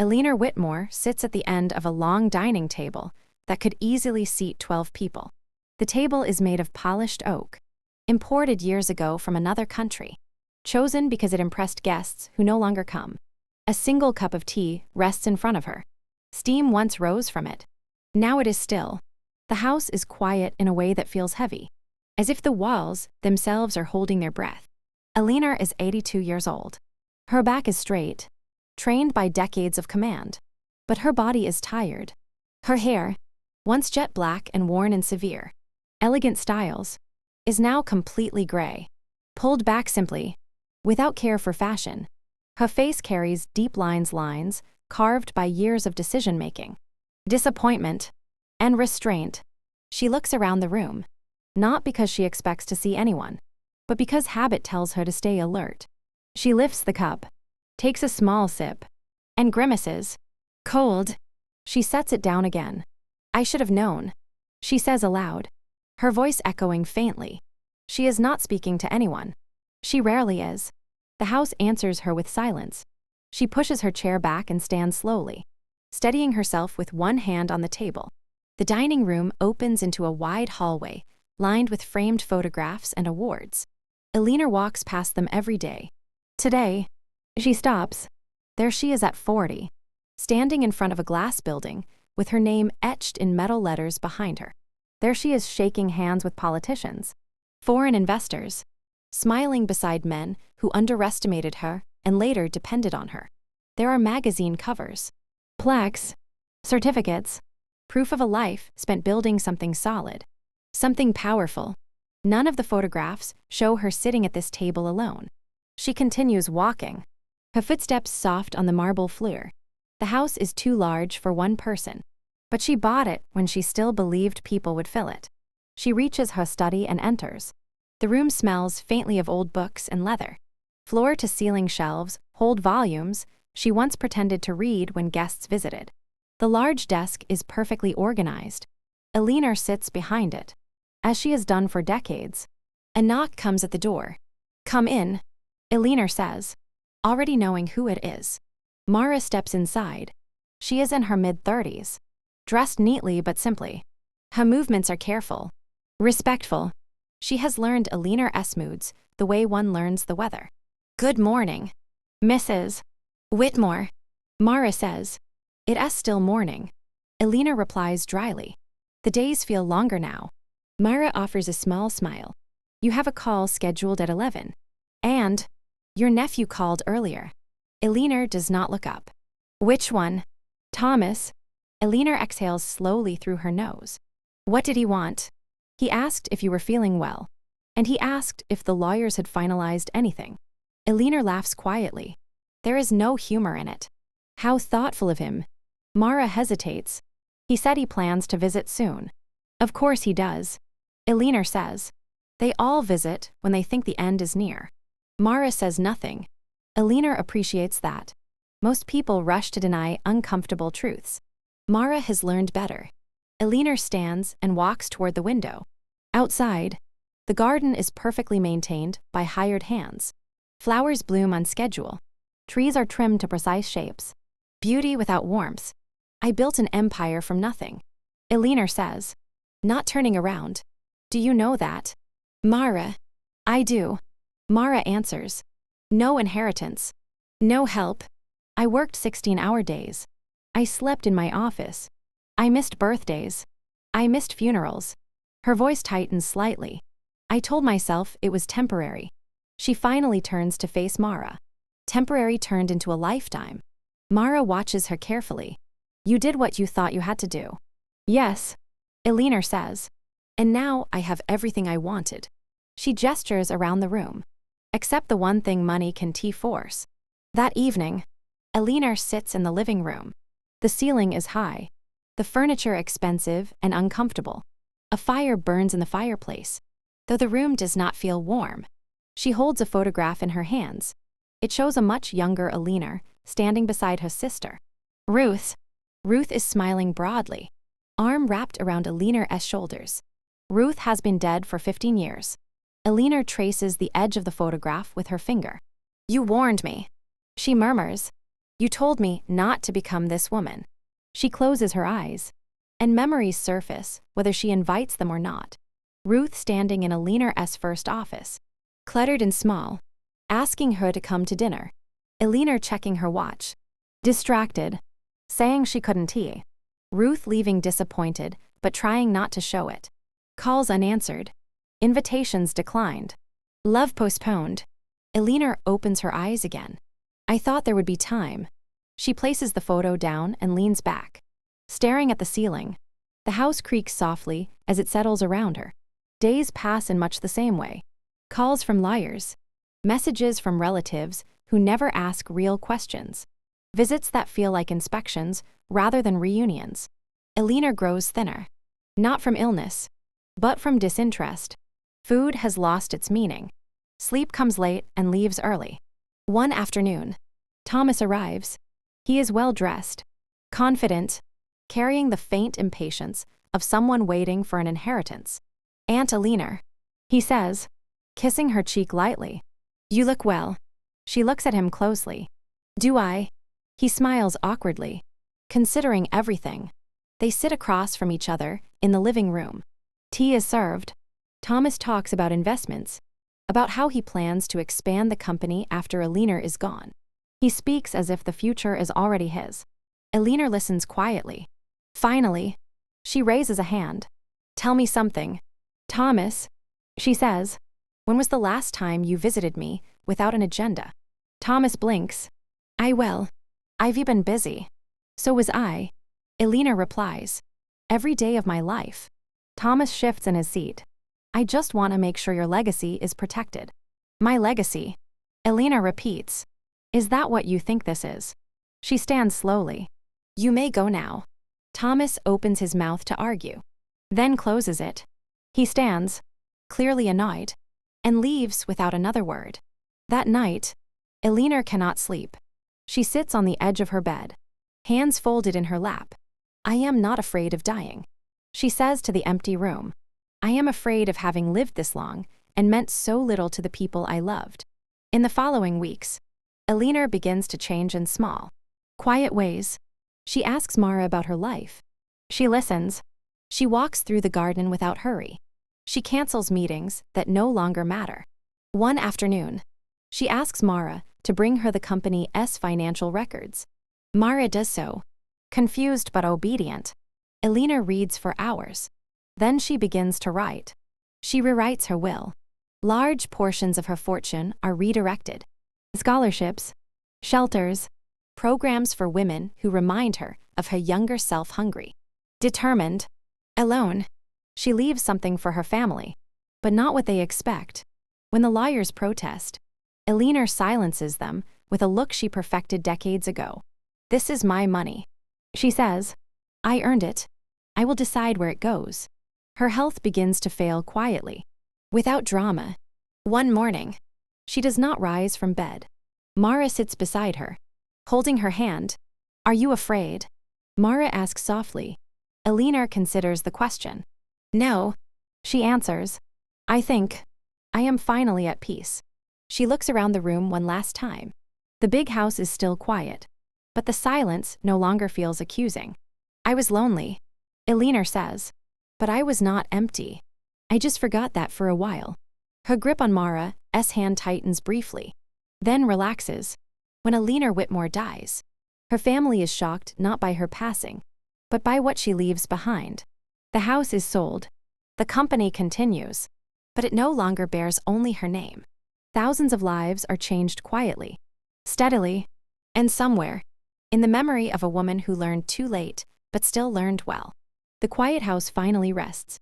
Eleanor Whitmore sits at the end of a long dining table that could easily seat 12 people. The table is made of polished oak, imported years ago from another country, chosen because it impressed guests who no longer come. A single cup of tea rests in front of her. Steam once rose from it. Now it is still. The house is quiet in a way that feels heavy, as if the walls themselves are holding their breath. Eleanor is 82 years old. Her back is straight, trained by decades of command, but her body is tired. Her hair, once jet black and worn in severe, elegant styles, is now completely gray, pulled back simply, without care for fashion. Her face carries deep lines carved by years of decision-making, disappointment, and restraint. She looks around the room, not because she expects to see anyone, but because habit tells her to stay alert. She lifts the cup, takes a small sip, and grimaces. Cold. She sets it down again. I should have known, she says aloud, her voice echoing faintly. She is not speaking to anyone. She rarely is. The house answers her with silence. She pushes her chair back and stands slowly, steadying herself with one hand on the table. The dining room opens into a wide hallway, lined with framed photographs and awards. Eleanor walks past them every day. Today, she stops. There she is at 40, standing in front of a glass building with her name etched in metal letters behind her. There she is shaking hands with politicians, foreign investors, smiling beside men who underestimated her and later depended on her. There are magazine covers, plaques, certificates, proof of a life spent building something solid, something powerful. None of the photographs show her sitting at this table alone. She continues walking, her footsteps soft on the marble floor. The house is too large for one person, but she bought it when she still believed people would fill it. She reaches her study and enters. The room smells faintly of old books and leather. Floor-to-ceiling shelves hold volumes she once pretended to read when guests visited. The large desk is perfectly organized. Eleanor sits behind it, as she has done for decades. A knock comes at the door. Come in, Eleanor says, already knowing who it is. Mara steps inside. She is in her mid-30s, dressed neatly but simply. Her movements are careful, respectful. She has learned Eleanor-esque moods the way one learns the weather. Good morning, Mrs. Whitmore, Mara says. It's still morning. Eleanor replies dryly. The days feel longer now. Mara offers a small smile. You have a call scheduled at 11. And your nephew called earlier. Eleanor does not look up. Which one? Thomas. Eleanor exhales slowly through her nose. What did he want? He asked if you were feeling well, and he asked if the lawyers had finalized anything. Eleanor laughs quietly. There is no humor in it. How thoughtful of him. Mara hesitates. He said he plans to visit soon. Of course he does, Eleanor says. They all visit when they think the end is near. Mara says nothing. Eleanor appreciates that. Most people rush to deny uncomfortable truths. Mara has learned better. Eleanor stands and walks toward the window. Outside, the garden is perfectly maintained by hired hands. Flowers bloom on schedule. Trees are trimmed to precise shapes. Beauty without warmth. I built an empire from nothing, Eleanor says, not turning around. Do you know that? Mara. I do. Mara answers. No inheritance. No help. I worked 16-hour days. I slept in my office. I missed birthdays. I missed funerals. Her voice tightens slightly. I told myself it was temporary. She finally turns to face Mara. Temporary turned into a lifetime. Mara watches her carefully. You did what you thought you had to do. Yes, Eleanor says. And now I have everything I wanted. She gestures around the room. Except the one thing money can force. That evening, Eleanor sits in the living room. The ceiling is high. The furniture expensive and uncomfortable. A fire burns in the fireplace, though the room does not feel warm. She holds a photograph in her hands. It shows a much younger Eleanor standing beside her sister, Ruth. Ruth is smiling broadly, arm wrapped around Eleanor's shoulders. Ruth has been dead for 15 years. Eleanor traces the edge of the photograph with her finger. You warned me, she murmurs. You told me not to become this woman. She closes her eyes, and memories surface whether she invites them or not. Ruth standing in Eleanor's first office, cluttered and small, asking her to come to dinner. Eleanor checking her watch, distracted, saying she couldn't tea. Ruth leaving disappointed but trying not to show it. Calls unanswered. Invitations declined. Love postponed. Eleanor opens her eyes again. I thought there would be time. She places the photo down and leans back, staring at the ceiling. The house creaks softly as it settles around her. Days pass in much the same way. Calls from liars. Messages from relatives who never ask real questions. Visits that feel like inspections rather than reunions. Eleanor grows thinner. Not from illness, but from disinterest. Food has lost its meaning. Sleep comes late and leaves early. One afternoon, Thomas arrives. He is well dressed, confident, carrying the faint impatience of someone waiting for an inheritance. Aunt Eleanor, he says, kissing her cheek lightly. You look well. She looks at him closely. Do I? He smiles awkwardly, considering everything. They sit across from each other in the living room. Tea is served. Thomas talks about investments, about how he plans to expand the company after Eleanor is gone. He speaks as if the future is already his. Eleanor listens quietly. Finally, she raises a hand. Tell me something. Thomas, she says, when was the last time you visited me without an agenda? Thomas blinks. I've been busy. So was I. Eleanor replies. Every day of my life. Thomas shifts in his seat. I just want to make sure your legacy is protected. My legacy. Eleanor repeats. Is that what you think this is? She stands slowly. You may go now. Thomas opens his mouth to argue, then closes it. He stands, clearly annoyed, and leaves without another word. That night, Eleanor cannot sleep. She sits on the edge of her bed, hands folded in her lap. I am not afraid of dying, she says to the empty room. I am afraid of having lived this long and meant so little to the people I loved. In the following weeks, Eleanor begins to change in small, quiet ways. She asks Mara about her life. She listens. She walks through the garden without hurry. She cancels meetings that no longer matter. One afternoon, she asks Mara to bring her the company's financial records. Mara does so, confused but obedient. Eleanor reads for hours. Then she begins to write. She rewrites her will. Large portions of her fortune are redirected. Scholarships, shelters, programs for women who remind her of her younger self hungry, determined, alone. She leaves something for her family, but not what they expect. When the lawyers protest, Eleanor silences them with a look she perfected decades ago. This is my money, she says. I earned it. I will decide where it goes. Her health begins to fail quietly, without drama. One morning, she does not rise from bed. Mara sits beside her, holding her hand. Are you afraid? Mara asks softly. Eleanor considers the question. No, she answers. I think I am finally at peace. She looks around the room one last time. The big house is still quiet, but the silence no longer feels accusing. I was lonely, Eleanor says, but I was not empty. I just forgot that for a while. Her grip on Mara's hand tightens briefly, then relaxes. When Eleanor Whitmore dies, her family is shocked not by her passing, but by what she leaves behind. The house is sold. The company continues, but it no longer bears only her name. Thousands of lives are changed quietly, steadily, and somewhere, in the memory of a woman who learned too late but still learned well. The quiet house finally rests,